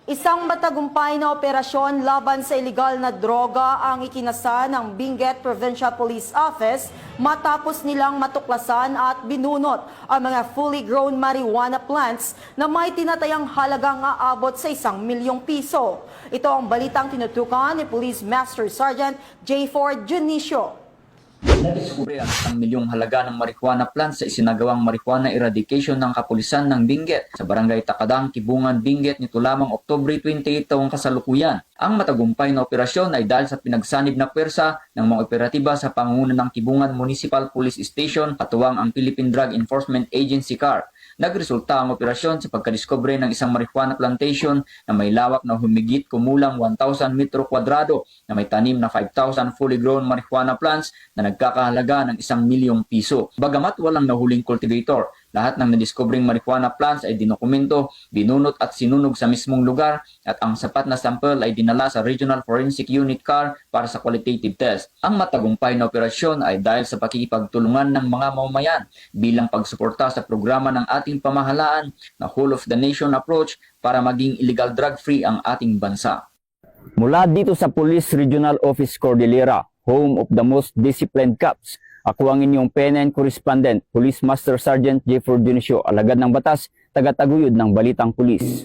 Isang matagumpay na operasyon laban sa ilegal na droga ang ikinasa ng Benguet Provincial Police Office matapos nilang matuklasan at binunot ang mga fully grown marijuana plants na may tinatayang halagang aabot sa 1 milyong piso. Ito ang balitang tinutukan ni Police Master Sergeant J. Ford Junicio. Nadiskubre ang 1 milyong halaga ng marijuana plants sa isinagawang marijuana eradication ng kapulisan ng Benguet sa barangay Takadang, Kibungan, Benguet nito lamang Oktubre 28 taong kasalukuyan. Ang matagumpay na operasyon ay dahil sa pinagsanib na pwersa ng mga operatiba sa pangunguna ng Kibungan Municipal Police Station katuwang ang Philippine Drug Enforcement Agency CAR. Nagresulta ang operasyon sa pagkadiskubre ng isang marijuana plantation na may lawak na humigit kumulang 1,000 metro kwadrado na may tanim na 5,000 fully grown marijuana plants na nagkakahalaga ng 1 milyong piso. Bagamat walang nahuling cultivator, lahat ng nadiskubring marijuana plants ay dinokumento, binunot at sinunog sa mismong lugar at ang sapat na sample ay dinala sa Regional Forensic Unit CAR para sa qualitative test. Ang matagumpay na operasyon ay dahil sa pakikipagtulungan ng mga mamamayan bilang pagsuporta sa programa ng ating pamahalaan na whole of the nation approach para maging illegal drug-free ang ating bansa. Mula dito sa Police Regional Office Cordillera, home of the most disciplined cops, ako ang inyong PNN correspondent, Police Master Sergeant J. Ford Junicio, alagad ng batas, taga-taguyod ng Balitang Pulis.